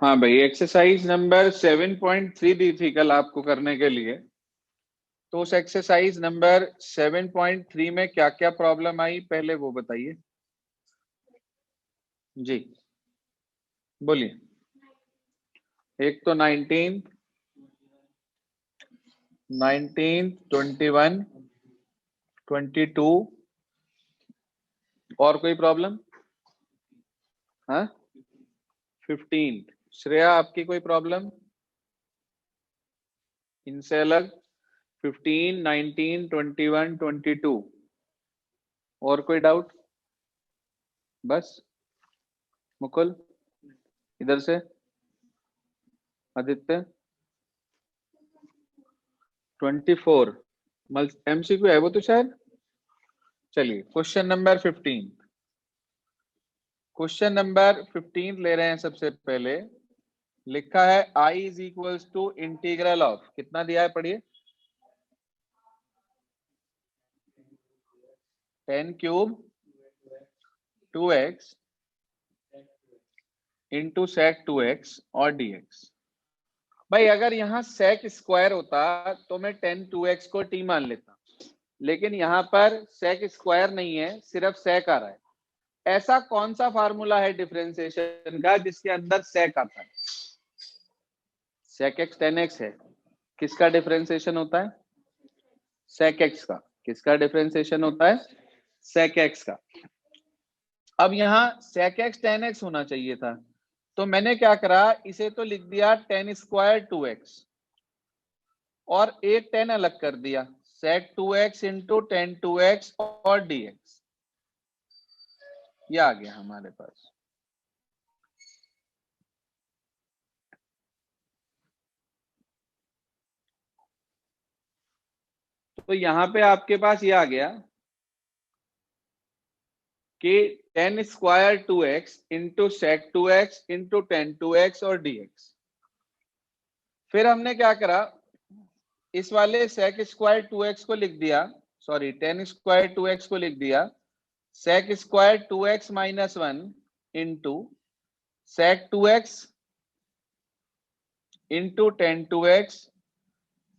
हाँ भाई, exercise number 7.3 दी थी कल आपको करने के लिए। तो उस एक्सरसाइज नंबर 7.3 में क्या क्या प्रॉब्लम आई पहले वो बताइए जी। बोलिए। एक तो 19, 21, 22 और कोई प्रॉब्लम? हाँ, 15। श्रेया, आपकी कोई प्रॉब्लम इनसे अलग? 15, 19, 21, 22 और कोई डाउट? बस। मुकुल, इधर से। आदित्य, 24 MCQ है वो तो शायद। चलिए, क्वेश्चन नंबर 15। क्वेश्चन नंबर 15 ले रहे हैं। सबसे पहले लिखा है I is equals to integral of, कितना दिया है पढ़िए, 10 cube 2x into sec 2x और dx। भाई अगर यहाँ सेक स्क्वायर होता तो मैं 10 2x को t मान लेता, लेकिन यहाँ पर सेक स्क्वायर नहीं है, सिर्फ सेक आ रहा है। ऐसा कौन सा फार्मूला है डिफरेंशिएशन का जिसके अंदर सेक आता है? सेक एक्स 10x है, किसका डिफरेंशिएशन होता है? सेक एक्स का। किसका डिफरेंशिएशन होता है? सेक एक्स का। अब यहाँ सेक एक्स 10x होना चाहिए था, तो मैंने क्या करा, इसे तो लिख दिया 10 स्क्वायर 2x और एक 10 अलग कर दिया, सेक 2x इंटू 10 2x और dx। ये आ गया हमारे पास। तो यहाँ पे आपके पास ये आ गया कि 10 square 2x into sec 2x into 10 2x और dx। फिर हमने क्या करा, इस वाले सेक स्क्वायर 2x को लिख दिया, सॉरी 10 स्क्वायर 2x को लिख दिया sec square 2x minus 1 into sec 2x into 10 2x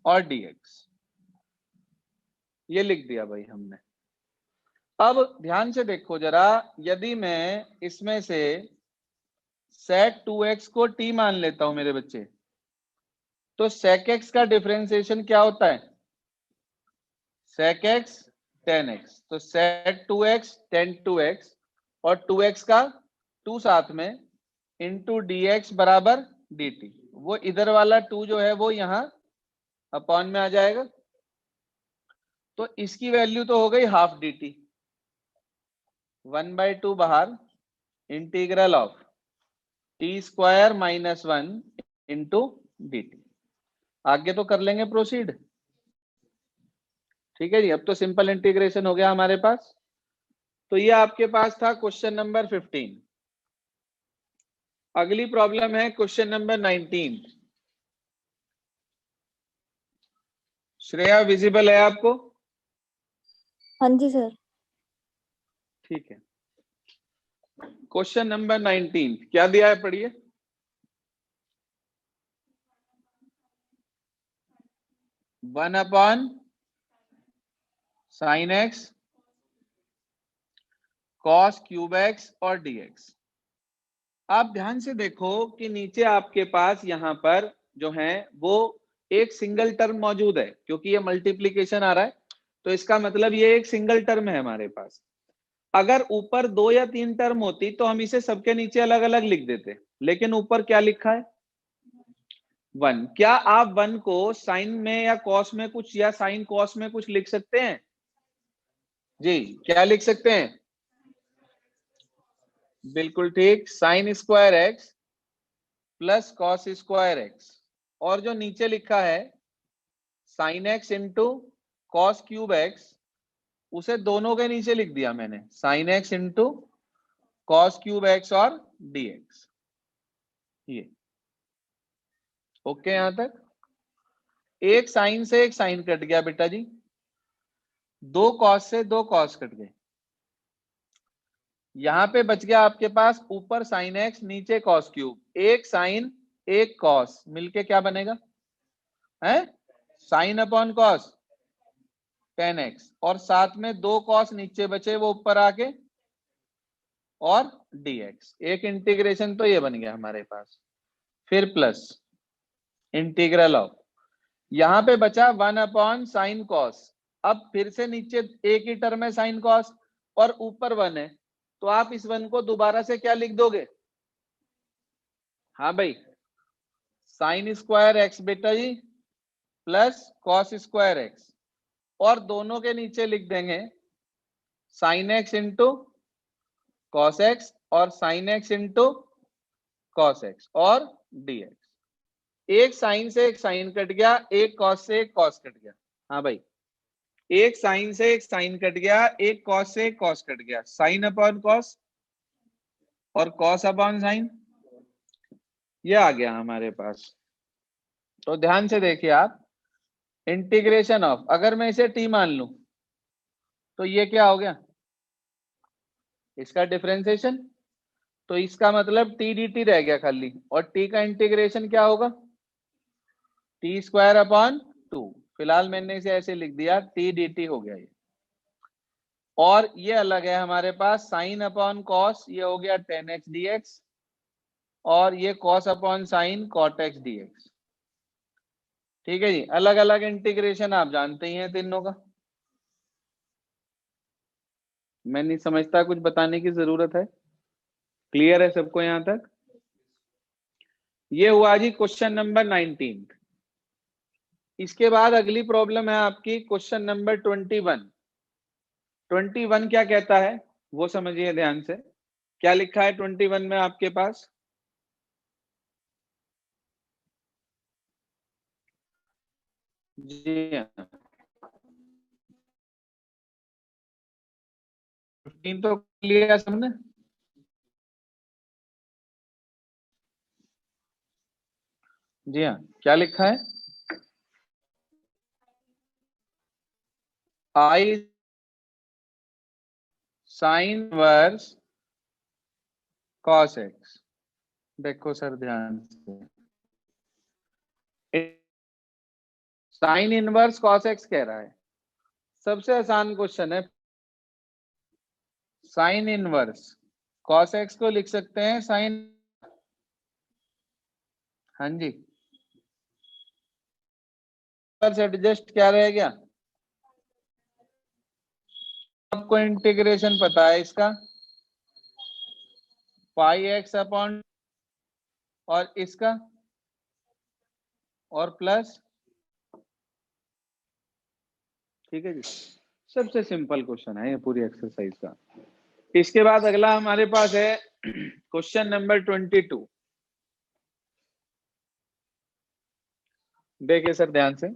और dx। ये लिख दिया भाई हमने। अब ध्यान से देखो जरा, यदि मैं इसमें से सेक 2x को t मान लेता हूं मेरे बच्चे, तो सेक x का डिफरेंशिएशन क्या होता है? सेक x 10x, तो सेक 2x 10 2x और 2x का 2 साथ में इंटू dx बराबर dt। वो इधर वाला 2 जो है वो यहाँ अपॉन में आ जाएगा, तो इसकी वैल्यू तो हो गई हाफ dt। 1/2 बाहर, integral of T square minus 1 into dt। आगे तो कर लेंगे प्रोसीड। ठीक है जी, अब तो सिंपल इंटीग्रेशन हो गया हमारे पास। तो ये आपके पास था क्वेश्चन नंबर 15। अगली प्रॉब्लम है क्वेश्चन नंबर 19। श्रेया, विजिबल है आपको? हाँ जी सर। ठीक है। क्वेश्चन नंबर 19 क्या दिया है पढ़िए। 1/sin x cos cube x और dx। आप ध्यान से देखो कि नीचे आपके पास यहाँ पर जो है वो एक सिंगल टर्म मौजूद है, क्योंकि ये मल्टीप्लीकेशन आ रहा है, तो इसका मतलब ये एक सिंगल टर्म है हमारे पास। अगर ऊपर 2 या 3 टर्म होती तो हम इसे सबके नीचे अलग अलग लिख देते, लेकिन ऊपर क्या लिखा है? 1। क्या आप 1 को साइन में या कॉस में कुछ, या साइन कॉस में कुछ लिख सकते हैं? जी, क्या लिख सकते हैं? बिल्कुल ठीक, sign square x plus cos square x. और जो नीचे लिखा है sign x into cos cube x, उसे दोनों के नीचे लिख दिया मैंने, sign x into cos cube x और dx। ये ओके यहां तक? एक साइन से एक साइन कट गया बेटा जी, 2 कॉस से 2 कॉस कट गए। यहाँ पे बच गया आपके पास ऊपर साइन एक्स नीचे कॉस क्यूब, एक साइन एक कॉस मिलके क्या बनेगा है साइन अपॉन कॉस 10x, और साथ में दो कॉस नीचे बचे वो ऊपर आके और dx। एक इंटीग्रेशन तो ये बन गया हमारे पास, फिर प्लस इंटीग्रल ऑफ, यहां पे बचा 1 अपॉन साइन कॉस। अब फिर से नीचे एक ही टर्म है साइन कॉस और ऊपर 1 है, तो आप इस 1 को दोबारा से क्या लिख दोगे, हाँ भाई साइन स्क्वायर एक्स बेटा जी प्लस कॉस स्क्वायर एक्स, और दोनों के नीचे लिख देंगे sine x into cos x और sine x into cos x और dx। एक साइन से एक साइन कट गया, एक कॉस से एक कॉस कट गया, हाँ भाई एक साइन से एक साइन कट गया, एक कॉस से एक कॉस कट गया, साइन अपॉन कॉस और कॉस अपॉन साइन, ये आ गया हमारे पास। तो ध्यान से देखिए आप, इंटीग्रेशन ऑफ, अगर मैं इसे t मान लूं तो ये क्या हो गया, इसका डिफरेंशिएशन, तो इसका मतलब t dt रह गया खाली, और t का इंटीग्रेशन क्या होगा टी स्क्वायर अपॉन 2। फिलहाल मैंने इसे ऐसे लिख दिया t dt हो गया ये, और ये अलग है हमारे पास साइन अपॉन कॉस, ये हो गया 10x dx, और ये cos upon sine cot x dx। ठीक है जी, अलग अलग इंटीग्रेशन आप जानते ही हैं तीनों का, मैं नहीं समझता कुछ बताने की जरूरत है, क्लियर है सबको यहां तक। ये हुआ जी क्वेश्चन नंबर 19। इसके बाद अगली प्रॉब्लम है आपकी क्वेश्चन नंबर 21। 21 क्या कहता है वो समझिए ध्यान से, क्या लिखा है 21 में आपके पास, जी हाँ 15 तो लिया सबने, जी हाँ क्या लिखा है, आई साइन वर्स कॉस एक्स। देखो सर ध्यान से, साइन इनवर्स कॉस एक्स कह रहा है, सबसे आसान क्वेश्चन है। साइन इनवर्स कॉस एक्स को लिख सकते हैं साइन, हाँ जी एडजस्ट क्या रह गया, आपको इंटीग्रेशन पता है इसका पाई एक्स अपॉन, और इसका और प्लस, ठीक है जी, सबसे सिंपल क्वेश्चन है ये पूरी एक्सरसाइज का। इसके बाद अगला हमारे पास है क्वेश्चन नंबर 22। देखिए सर ध्यान से,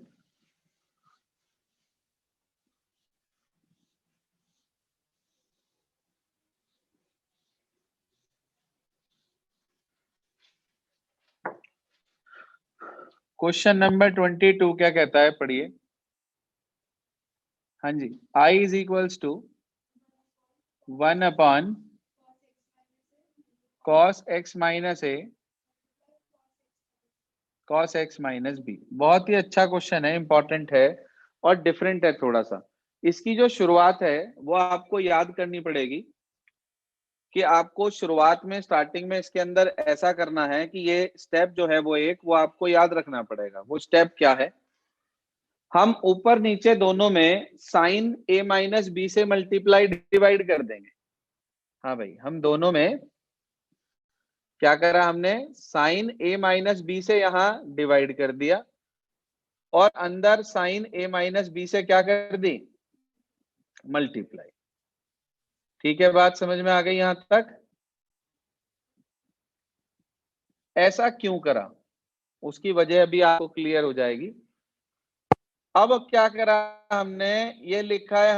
क्वेश्चन नंबर 22 क्या कहता है पढ़िए, हाँ जी I is equals to 1 upon cos x minus a cos x minus b. बहुत ही अच्छा क्वेश्चन है, इंपॉर्टेंट है और डिफरेंट है थोड़ा सा। इसकी जो शुरुआत है वो आपको याद करनी पड़ेगी, कि आपको शुरुआत में स्टार्टिंग में इसके अंदर ऐसा करना है कि ये स्टेप जो है वो एक वो आपको याद रखना पड़ेगा। वो स्टेप क्या है, हम ऊपर नीचे दोनों में साइन ए माइनस बी से मल्टीप्लाई डिवाइड कर देंगे। हाँ भाई हम दोनों में क्या करा हमने, साइन ए माइनस बी से यहां डिवाइड कर दिया, और अंदर साइन ए माइनस बी से क्या कर दी मल्टीप्लाई। ठीक है बात समझ में आ गई यहां तक, ऐसा क्यों करा उसकी वजह अभी आपको क्लियर हो जाएगी। अब क्या करा हमने, ये लिखा है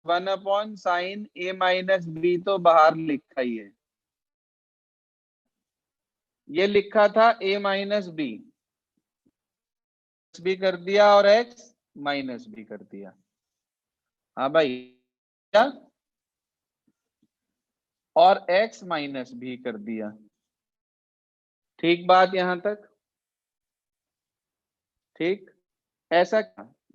1 अपॉन साइन ए माइनस बी, तो बाहर लिखा ही है, ये लिखा था a माइनस बी कर दिया और x माइनस बी कर दिया, हाँ भाई क्या, और x माइनस b कर दिया। ठीक बात यहां तक? ठीक। ऐसा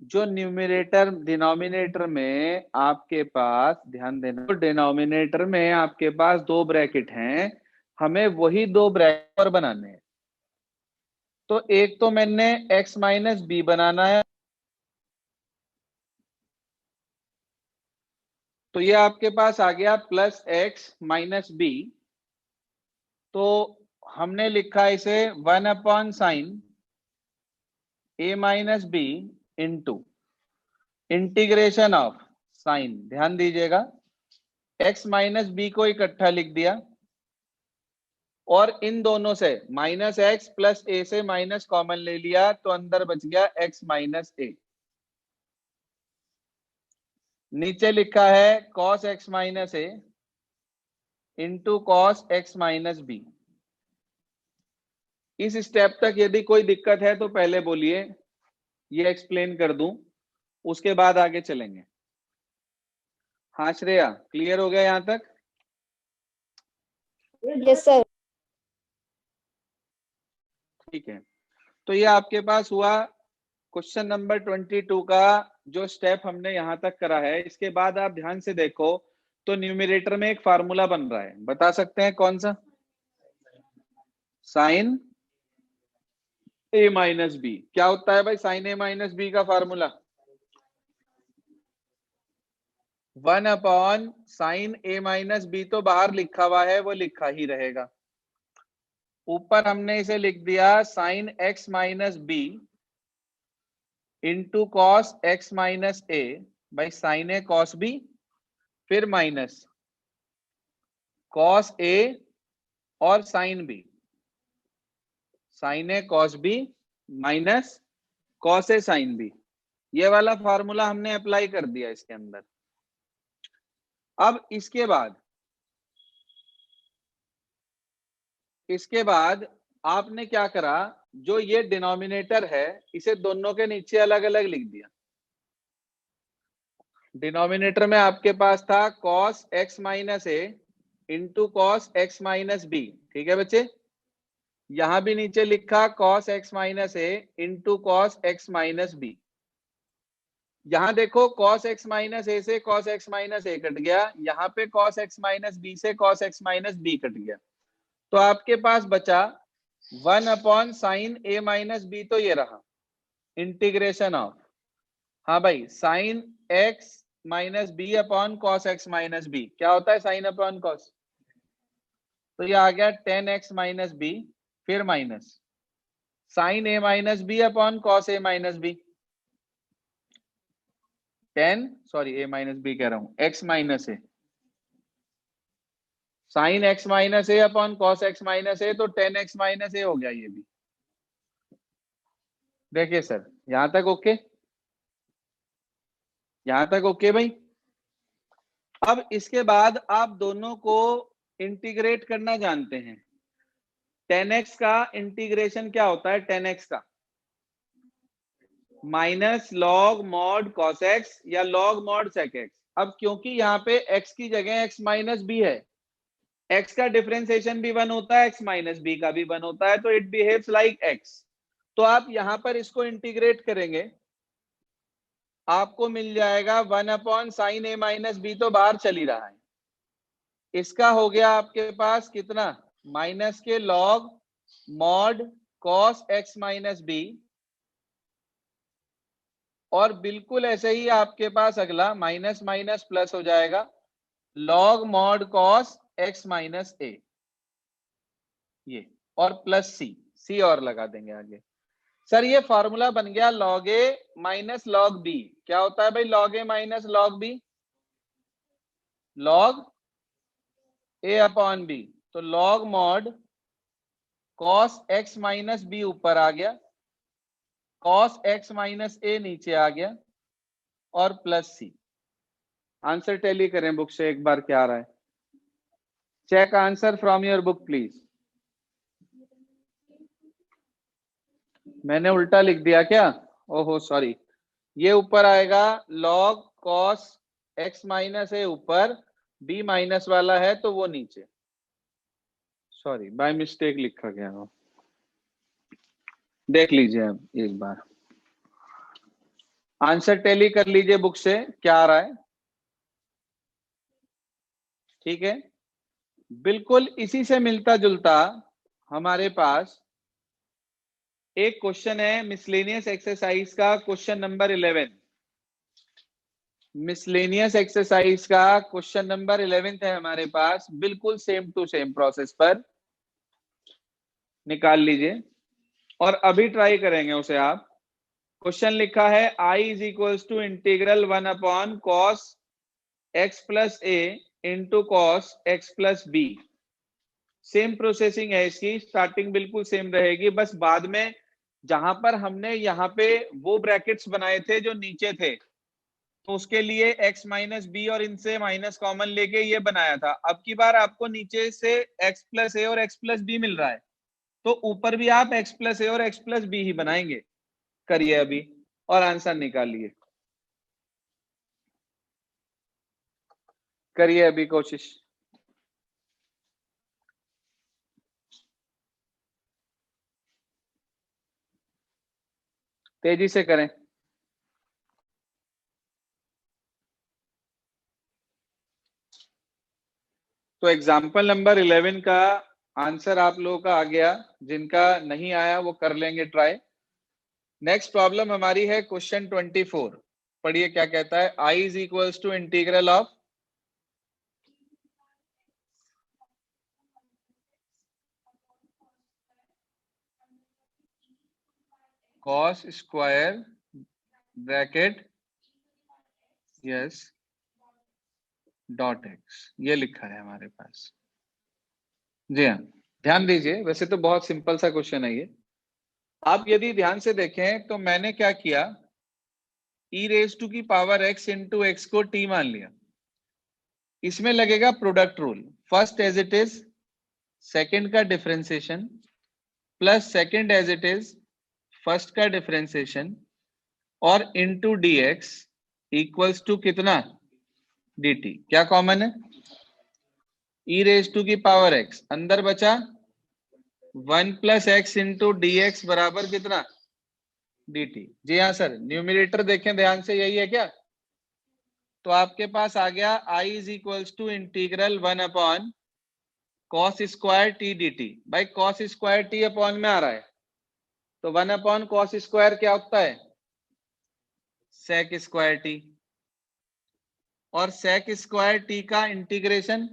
जो न्यूमरेटर डिनोमिनेटर में आपके पास, ध्यान देना, तो डिनोमिनेटर में आपके पास 2 ब्रैकेट हैं, हमें वही 2 ब्रैकेट और बनाने हैं। तो एक तो मैंने x माइनस बी बनाना है, तो ये आपके पास आ गया प्लस x माइनस बी। तो हमने लिखा इसे 1/sin a minus b into integration of sine, ध्यान दीजिएगा, x माइनस बी को इकट्ठा लिख दिया और इन दोनों से माइनस एक्स प्लस ए से माइनस कॉमन ले लिया, तो अंदर बच गया x माइनस ए। नीचे लिखा है cos x minus a into cos x minus b. इस स्टेप तक यदि कोई दिक्कत है तो पहले बोलिए, ये एक्सप्लेन कर दूं, उसके बाद आगे चलेंगे। हाँ श्रेया, क्लियर हो गया यहां तक? Yes sir. ठीक है, तो ये आपके पास हुआ क्वेश्चन नंबर 22 का जो स्टेप हमने यहां तक करा है। इसके बाद आप ध्यान से देखो तो न्यूमरेटर में एक फार्मूला बन रहा है, बता सकते हैं कौन सा? साइन ए माइनस बी। क्या होता है भाई साइन ए माइनस बी का फार्मूला? 1/sin ए माइनस बी। तो बाहर लिखा हुआ है, वो लिखा ही रहेगा। ऊपर हमने इसे लिख दिया sine x minus b into cos x minus a by sine a cos b, फिर माइनस कॉस ए और sine b, sine a cos b minus cos a sine b. ये वाला फॉर्मूला हमने अप्लाई कर दिया इसके अंदर। अब इसके बाद आपने क्या करा, जो ये डिनोमिनेटर है इसे दोनों के नीचे अलग अलग लिख दिया। डिनोमिनेटर में आपके पास था cos x minus a into cos x minus b, ठीक है बच्चे? यहां भी नीचे लिखा cos x minus a into cos x minus b. यहां देखो cos x माइनस ए से cos x minus a cut गया, यहाँ पे cos x माइनस बी से cos x minus b cut गया, तो आपके पास बचा 1/sin a माइनस बी। तो ये रहा इंटीग्रेशन ऑफ, हाँ भाई, sine x minus b upon cos x minus b. क्या होता है साइन अपॉन कॉस? तो ये आ गया 10x माइनस बी, फिर minus sign A minus b upon cos A minus B. 10 sorry A minus B कह रहा हूं, x minus A, sign x minus a upon cos x minus ए, तो 10x minus ए हो गया ये भी। देखिए सर, यहां तक ओके? यहां तक ओके भाई? अब इसके बाद आप दोनों को इंटीग्रेट करना जानते हैं। 10x का इंटीग्रेशन क्या होता है? 10x का minus log mod cos x या लॉग मॉड सेक एक्स। अब क्योंकि यहाँ पे x की जगह x माइनस बी है, x का डिफरेंशिएशन भी 1 होता है, x माइनस बी का भी 1 होता है, तो इट बिहेव्स लाइक x। तो आप यहां पर इसको इंटीग्रेट करेंगे, आपको मिल जाएगा 1/sin a माइनस बी, तो बाहर चल ही रहा है। इसका हो गया आपके पास कितना? माइनस के log mod cos x minus b, और बिल्कुल ऐसे ही आपके पास अगला माइनस माइनस प्लस हो जाएगा, log mod cos x minus a, ये, और प्लस सी और लगा देंगे आगे। सर ये फॉर्मूला बन गया log a minus log b. क्या होता है भाई log a minus log b? Log a upon b. तो log mod cos x minus b ऊपर आ गया, कॉस एक्स माइनस ए नीचे आ गया, और प्लस सी। आंसर टैली करें बुक से एक बार, क्या आ रहा है? Check answer from your book please. मैंने उल्टा लिख दिया क्या? ओहो सॉरी, ये ऊपर आएगा लॉग कॉस एक्स माइनस ए ऊपर, b माइनस वाला है तो वो नीचे, सॉरी बाय मिस्टेक लिखा गया हो, देख लीजिए अब एक बार, आंसर टैली कर लीजिए बुक से क्या आ रहा है। ठीक है, बिल्कुल इसी से मिलता जुलता हमारे पास एक क्वेश्चन है मिसलेनियस एक्सरसाइज का, क्वेश्चन नंबर 11। मिसलेनियस एक्सरसाइज का क्वेश्चन नंबर 11 है हमारे पास, बिल्कुल सेम टू सेम प्रोसेस पर, निकाल लीजिए और अभी ट्राई करेंगे उसे आप। क्वेश्चन लिखा है I is equals to integral 1 upon cos x plus a into cos x plus b. Same processing है इसकी, स्टार्टिंग बिल्कुल सेम रहेगी, बस बाद में जहां पर हमने यहाँ पे वो ब्रैकेट्स बनाए थे जो नीचे थे, तो उसके लिए x माइनस बी और इनसे माइनस कॉमन लेके ये बनाया था। अब की बार आपको नीचे से x प्लस ए और x प्लस बी मिल रहा है, तो ऊपर भी आप x प्लस ए और x प्लस बी ही बनाएंगे। करिए अभी और आंसर निकालिए, करिए अभी कोशिश। तेजी से करें। तो एग्जाम्पल नंबर 11 का आंसर आप लोगों का आ गया, जिनका नहीं आया वो कर लेंगे ट्राई। नेक्स्ट प्रॉब्लम हमारी है क्वेश्चन 24। पढ़िए क्या कहता है। I is equals to integral of cos square bracket yes dot x, ये लिखा है हमारे पास। जी हाँ, ध्यान दीजिए, वैसे तो बहुत सिंपल सा क्वेश्चन है ये। आप यदि ध्यान से देखें तो मैंने क्या किया, e रेज टू की पावर x इंटू एक्स को t मान लिया। इसमें लगेगा product rule, first as it is, second का differentiation plus second as it is, first का डिफरेंशिएशन और इनटू dx इक्वल्स टू कितना, dt। क्या कॉमन है, e रेज टू की पावर x, अंदर बचा 1 plus x into d x बराबर कितना, dt। जी हाँ सर, न्यूमिनेटर देखें ध्यान से, यही है क्या। तो आपके पास आ गया I is equals to integral 1 upon cos square t d t. भाई कॉस स्क्वायर टी अपॉन में आ रहा है, तो 1 अपॉन कॉस स्क्वायर क्या होता है, सेक स्क्वायर टी, और सेक स्क्वायर टी का इंटीग्रेशन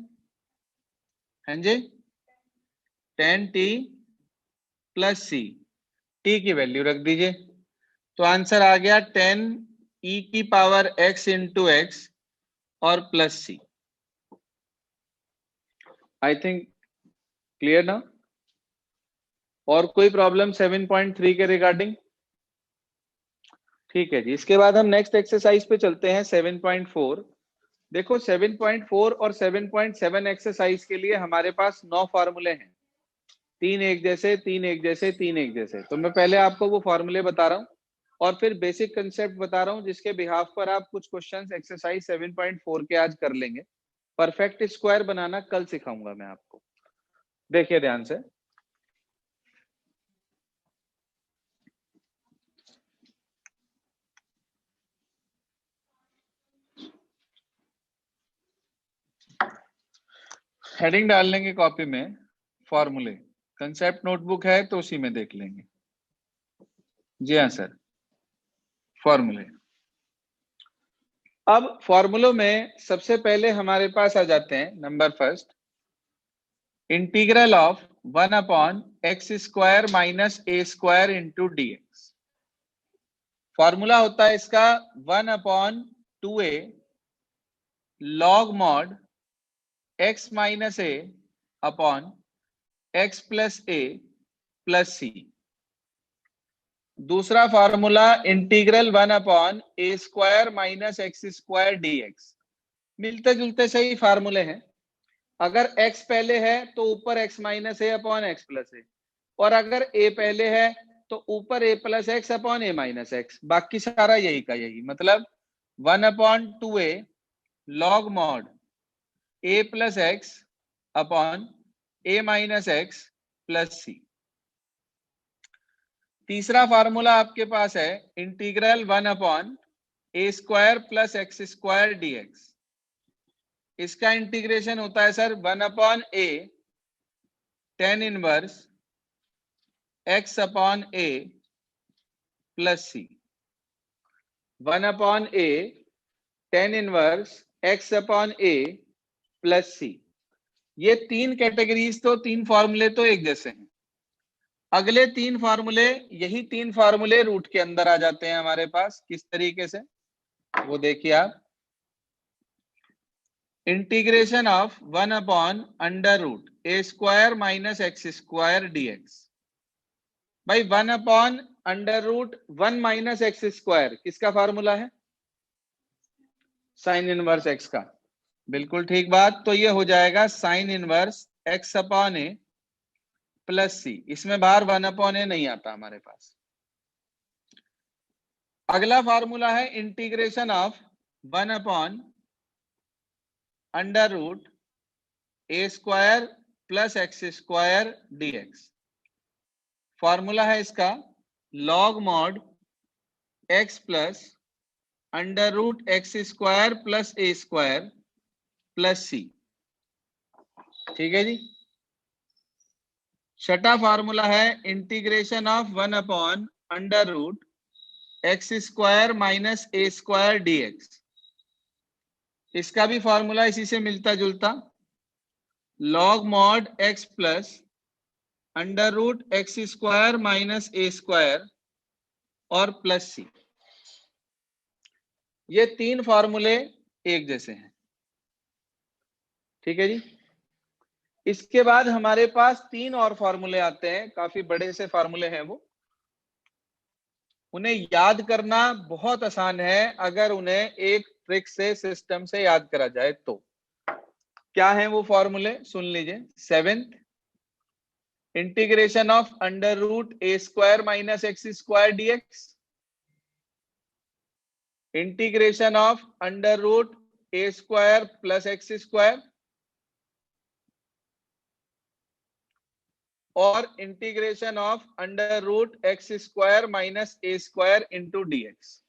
है जी tan t plus C, t की वैल्यू रख दीजिए, तो आंसर आ गया tan e की पावर x इंटू एक्स और plus C. I think clear ना। और कोई प्रॉब्लम 7.3 के रिगार्डिंग। ठीक है जी, इसके बाद हम नेक्स्ट एक्सरसाइज पे चलते हैं 7.4। देखो 7.4 और 7.7 एक्सरसाइज के लिए हमारे पास 9 फॉर्मूले हैं, 3 एक जैसे, 3 एक जैसे, 3 एक जैसे। तो मैं पहले आपको वो फॉर्मूले बता रहा हूँ और फिर बेसिक कंसेप्ट बता रहा हूँ, जिसके बिहाफ पर आप कुछ क्वेश्चंस एक्सरसाइज 7.4 के आज कर लेंगे। परफेक्ट स्क्वायर बनाना कल सिखाऊंगा मैं आपको, देखिए ध्यान से। हेडिंग डाल लेंगे कॉपी में, फॉर्मूले, कंसेप्ट नोटबुक है तो उसी में देख लेंगे। जी हाँ सर, फॉर्मूले। अब फॉर्मूलों में सबसे पहले हमारे पास आ जाते हैं number first, integral of 1 upon x square minus a square into d x. Formula होता है इसका 1 upon 2a log mod x minus a upon x plus a plus c. दूसरा formula integral 1 upon a square minus x square d x. मिलते जुलते सही फार्मूले हैं। अगर x पहले है तो ऊपर x minus a upon x plus a, और अगर a पहले है तो ऊपर a plus x upon a minus x. बाकी सारा यही का यही, मतलब 1 upon 2a log mod a plus x upon a minus x plus c. तीसरा फार्मूला आपके पास है integral 1 upon a square plus x square dx। इसका इंटीग्रेशन होता है sir 1 upon a tan inverse x upon a plus c. 1 upon a tan inverse x upon a plus c. ये तीन categories तो तीन फॉर्मूले तो एक जैसे हैं। अगले तीन फार्मूले, यही तीन फार्मूले रूट के अंदर आ जाते हैं हमारे पास। किस तरीके से, वो देखिए आप। Integration of 1 upon under root a square minus x square dx। भाई 1 upon under root 1 minus x square किसका फार्मूला है? साइन इनवर्स एक्स का। बिल्कुल ठीक बात। तो ये हो जाएगा sine inverse x upon a plus C. इसमें बाहर 1 अपॉन ए नहीं आता हमारे पास। अगला फार्मूला है integration of 1 upon under root a square plus x square dx। Formula है इसका log mod x plus under root x square plus a square plus c. ठीक है जी। छठा फार्मूला है integration of 1 upon under root x square minus a square dx। इसका भी formula इसी से मिलता जुलता, log mod x plus under root x square minus a square और प्लस सी। ये तीन फॉर्मूले एक जैसे हैं। ठीक है जी। इसके बाद हमारे पास तीन और फॉर्मूले आते हैं, काफी बड़े से फॉर्मूले हैं वो। उन्हें याद करना बहुत आसान है अगर उन्हें एक ट्रिक से, सिस्टम से याद करा जाए तो। क्या है वो फॉर्मूले, सुन लीजिए। Seventh, integration of under root a square minus x square dx। Integration of under root a square plus x square और integration of under root x square minus a square into dx।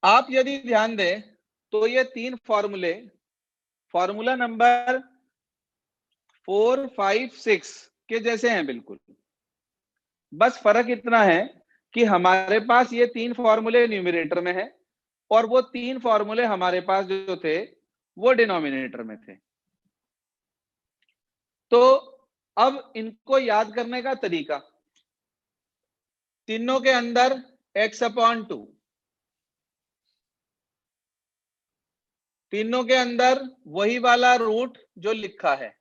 आप यदि ध्यान दें तो ये तीन फॉर्मूले formula number 4, 5, 6 के जैसे हैं बिल्कुल। बस फर्क इतना है कि हमारे पास ये तीन फॉर्मूले न्यूमरेटर में है और वो तीन फॉर्मूले हमारे पास जो थे वो डिनोमिनेटर में थे। तो अब इनको याद करने का तरीका, तीनों के अंदर x अपॉन 2, तीनों के अंदर वही वाला रूट जो लिखा है।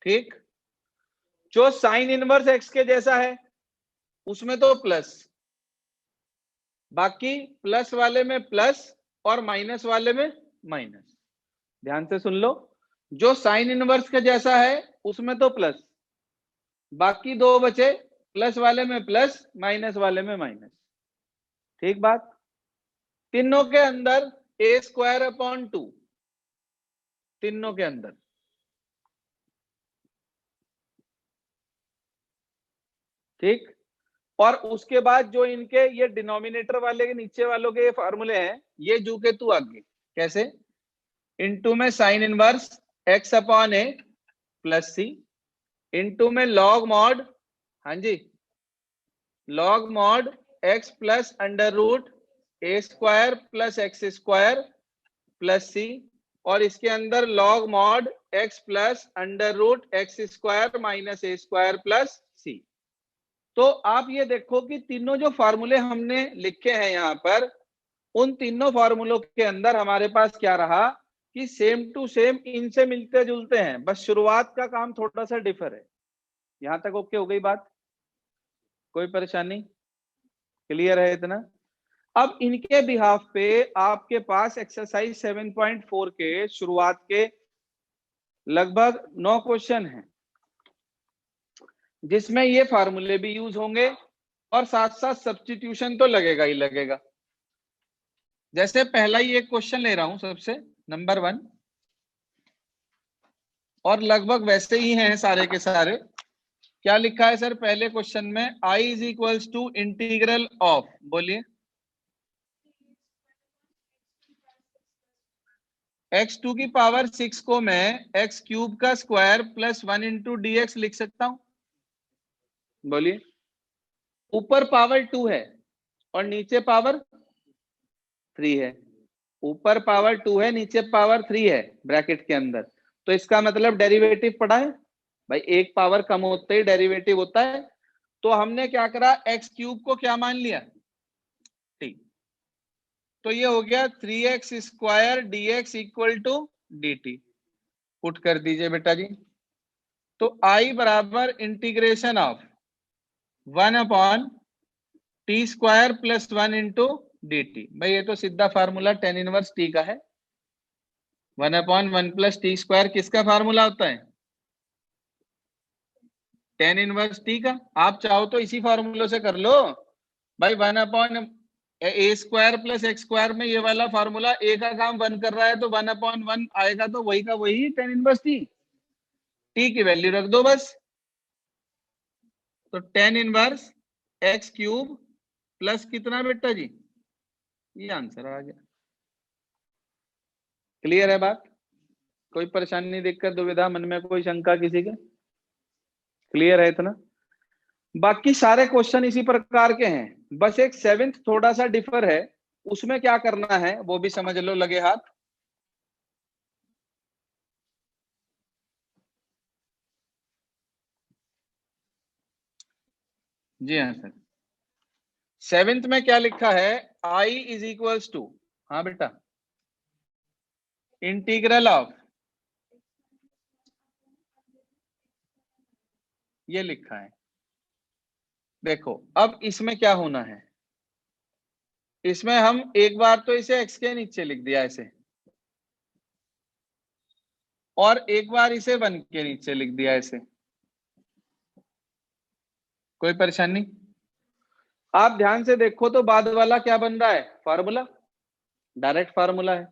ठीक। जो साइन इनवर्स एक्स के जैसा है उसमें तो प्लस, बाकी प्लस वाले में प्लस और माइनस वाले में माइनस। ध्यान से सुन लो, जो साइन इनवर्स के जैसा है उसमें तो प्लस, बाकी दो बचे, प्लस वाले में प्लस, माइनस वाले में माइनस। ठीक बात। तीनों के अंदर ए स्क्वायर अपॉन 2, तीनों के अंदर। ठीक। और उसके बाद जो इनके ये डिनोमिनेटर वाले के नीचे वालों के ये फार्मूले हैं, ये जू के तू आगे। कैसे? इनटू में sine inverse x upon a plus c, into में लॉग मॉड, हाँ जी, log mod x plus under root a square plus x square plus c, और इसके अंदर log mod x plus under root x square minus a square plus c. तो आप ये देखो कि तीनों जो फार्मूले हमने लिखे हैं यहाँ पर, उन तीनों फार्मूलों के अंदर हमारे पास क्या रहा कि सेम टू सेम इनसे मिलते जुलते हैं, बस शुरुआत का काम थोड़ा सा डिफर है। यहां तक ओके हो गई बात? कोई परेशानी? क्लियर है इतना? अब इनके बिहाफ पे आपके पास एक्सरसाइज 7.4 के शुरुआत के लगभग 9 क्वेश्चन हैं। जिसमें ये फार्मूले भी यूज होंगे और साथ साथ सब्स्टिट्यूशन तो लगेगा ही लगेगा। जैसे पहला ही एक क्वेश्चन ले रहा हूं सबसे, नंबर 1, और लगभग वैसे ही हैं सारे के सारे। क्या लिखा है सर पहले क्वेश्चन में? I is equals to integral of, बोलिए, x2 की पावर 6 को मैं x³ का स्क्वायर प्लस 1 इंटू dx लिख सकता हूं, बोलिए। ऊपर पावर 2 है और नीचे पावर 3 है, ऊपर पावर 2 है नीचे पावर 3 है ब्रैकेट के अंदर, तो इसका मतलब डेरिवेटिव पढ़ा है भाई, एक पावर कम होते ही डेरिवेटिव होता है। तो हमने क्या करा, x³ को क्या मान लिया, t, तो ये हो गया 3x square dx equal to dt। Put कर दीजिए बेटा जी। तो I बराबर integration of 1/t square plus 1 into dt। भाई ये तो सीधा फार्मूला tan इनवर्स t का है। 1/1 प्लस टी स्क्वायर किसका फार्मूला होता है? tan इनवर्स t का। आप चाहो तो इसी फार्मूले से कर लो भाई, 1/a² प्लस x² में ये वाला फार्मूला a का काम 1 कर रहा है, तो 1/1 आएगा, तो वही का वही tan इनवर्स t की वैल्यू रख दो बस। तो tan इनवर्स x³ प्लस कितना बेटा जी, ये आंसर आ गया। क्लियर है बात? कोई परेशानी, दिक्कत, दुविधा, मन में कोई शंका किसी के? क्लियर है इतना? बाकी सारे क्वेश्चन इसी प्रकार के हैं, बस एक 7th थोड़ा सा डिफर है, उसमें क्या करना है वो भी समझ लो, लगे हाथ। जी हाँ सर। 7th में क्या लिखा है, I इज इक्वल्स टू, हाँ बेटा, इंटीग्रल ऑफ, ये लिखा है। देखो अब इसमें क्या होना है, इसमें हम एक बार तो इसे x के नीचे लिख दिया ऐसे, और एक बार इसे 1 के नीचे लिख दिया ऐसे। कोई परेशानी? आप ध्यान से देखो तो बाद वाला क्या बन रहा है, फार्मूला, डायरेक्ट फार्मूला है।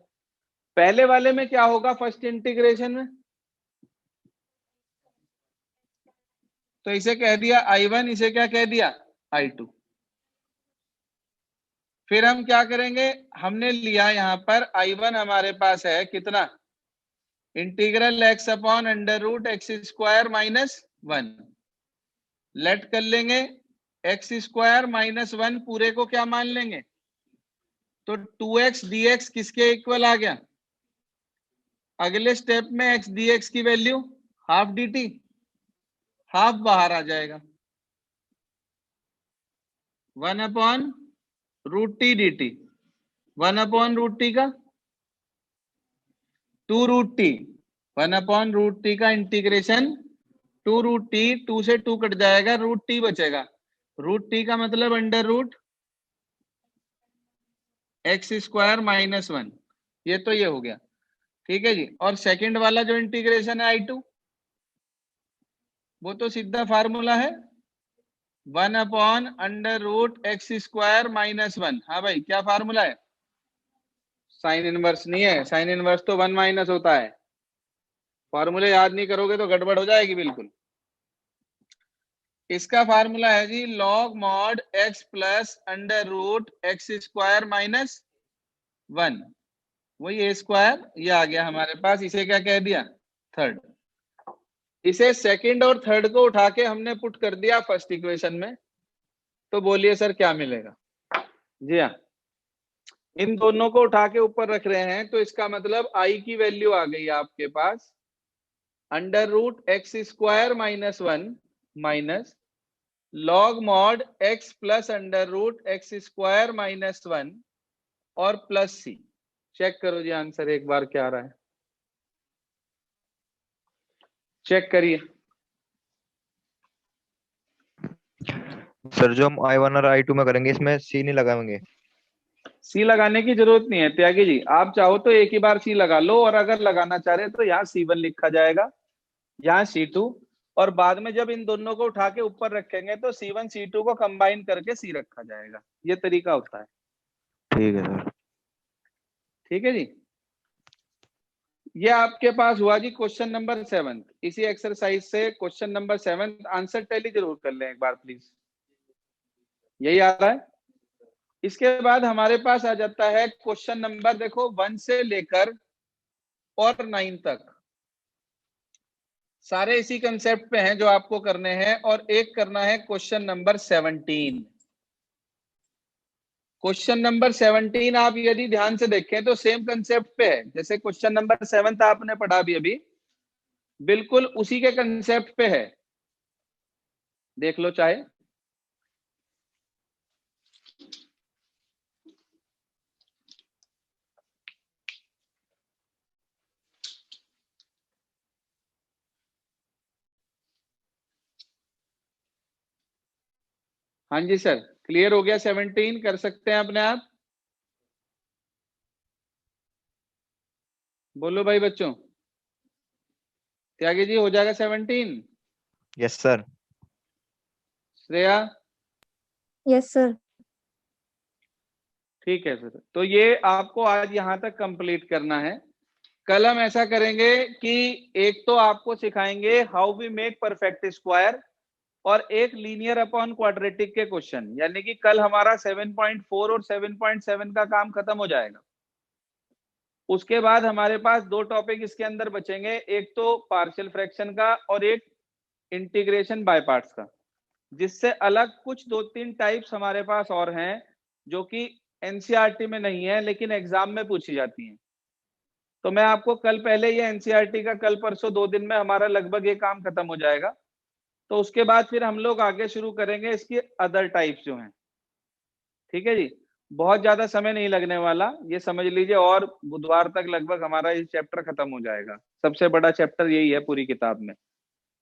पहले वाले में क्या होगा, फर्स्ट इंटीग्रेशन में, तो इसे कह दिया I1, इसे क्या कह दिया, I2। फिर हम क्या करेंगे, हमने लिया यहां पर I1 हमारे पास है कितना, इंटीग्रल x/√x² -1, लेट कर लेंगे x² -1 पूरे को क्या मान लेंगे, तो 2x dx किसके इक्वल आ गया, अगले स्टेप में x dx की वैल्यू हाफ dt, हाफ बाहर आ जाएगा, 1/√t dt, 1/√t का 2√t, 1/√t का इंटीग्रेशन 2√t, 2 से 2 कट जाएगा, √t बचेगा, √t का मतलब अंडर रूट x² -1, ये तो ये हो गया, ठीक है जी। और सेकंड वाला जो इंटीग्रेशन है I2, वो तो सीधा फार्मूला है 1/√x² -1। हाँ भाई क्या फार्मूला है, साइन इनवर्स नहीं है, साइन इनवर्स तो 1 माइनस होता है, फार्मूले याद नहीं करोगे तो गड़बड़ हो जाएगी बिल्कुल। इसका फार्मूला है जी log mod x plus under root x² -1, वही a², ये आ गया हमारे पास, इसे क्या कह दिया, थर्ड। इसे सेकंड और थर्ड को उठा के हमने पुट कर दिया फर्स्ट इक्वेशन में, तो बोलिए सर क्या मिलेगा। जी हाँ, इन दोनों को उठा के ऊपर रख रहे हैं, तो इसका मतलब I की वैल्यू आ गई आपके पास under root x² -1 minus log mod x plus under root x² -1 और प्लस c। चेक करो जी आंसर एक बार क्या आ रहा है, चेक करिए। सर जो हम I1 और I2 में करेंगे इसमें C नहीं लगाएंगे? सी लगाने की जरूरत नहीं है त्यागी जी, आप चाहो तो एक ही बार सी लगा लो, और अगर लगाना चाह रहे तो यहाँ C1 लिखा जाएगा, यहाँ C2, और बाद में जब इन दोनों को उठा के ऊपर रखेंगे तो C1 C2 को कंबाइन करके C रखा जाएगा। ये तरीका होता है। ठीक है सर। ठीक है जी। ये आपके पास हुआ जी क्वेश्चन नंबर 7। इसी एक्सरसाइज से क्वेश्चन नंबर 7 आंसर टैली जरूर कर लें एक बार प्लीज। यही आ रहा है। इसके बाद हमारे पास आ जाता है क्वेश्चन नंबर, देखो 1 से लेकर और 9 तक सारे इसी कंसेप्ट पे हैं जो आपको करने हैं, और एक करना है क्वेश्चन नंबर 17। क्वेश्चन नंबर 17 आप यदि ध्यान से देखें तो सेम कंसेप्ट पे है, जैसे क्वेश्चन नंबर 7 था आपने पढ़ा भी अभी, बिल्कुल उसी के कंसेप्ट पे है। देख लो चाहे। हाँ जी सर, क्लियर हो गया? 17 कर सकते हैं अपने आप? बोलो भाई बच्चों। त्यागी जी हो जाएगा 17? Yes sir. Shreya? Yes sir. ठीक है सर, तो ये आपको आज यहां तक कंप्लीट करना है। कल हम ऐसा करेंगे कि एक तो आपको सिखाएंगे how we make perfect square, और एक लीनियर अपॉन क्वाड्रेटिक के क्वेश्चन, यानी कि कल हमारा 7.4 और 7.7 का काम खत्म हो जाएगा। उसके बाद हमारे पास दो टॉपिक इसके अंदर बचेंगे, एक तो पार्शियल फ्रैक्शन का और एक इंटीग्रेशन बाय पार्ट्स का, जिससे अलग कुछ 2-3 टाइप्स हमारे पास और हैं जो कि एनसीईआरटी में नहीं है लेकिन एग्जाम में पूछी जाती हैं। तो मैं आपको कल पहले ये एनसीईआरटी का कल परसों 2 दिन में हमारा लगभग ये काम खत्म हो जाएगा। तो उसके बाद फिर हम लोग आगे शुरू करेंगे इसकी अदर टाइप्स जो हैं। ठीक है जी। बहुत ज्यादा समय नहीं लगने वाला, ये समझ लीजिए, और बुधवार तक लगभग हमारा ये चैप्टर खत्म हो जाएगा। सबसे बड़ा चैप्टर यही है पूरी किताब में,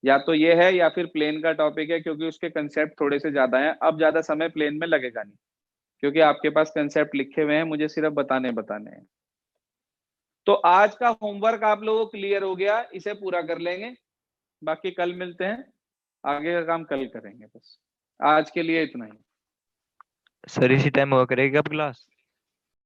या तो ये है या फिर प्लेन का टॉपिक है, क्योंकि उसके कंसेप्ट थोड़े से ज्यादा हैं। अब ज्यादा समय प्लेन में लगेगा नहीं, क्योंकि आपके पास कंसेप्ट लिखे हुए हैं, मुझे सिर्फ बताने हैं। तो आज का होमवर्क आप लोगों को क्लियर हो गया, इसे पूरा कर लेंगे, बाकी कल मिलते हैं, आगे का काम कल करेंगे। बस आज के लिए इतना ही। सर इसी टाइम हुआ करेगी अब क्लास?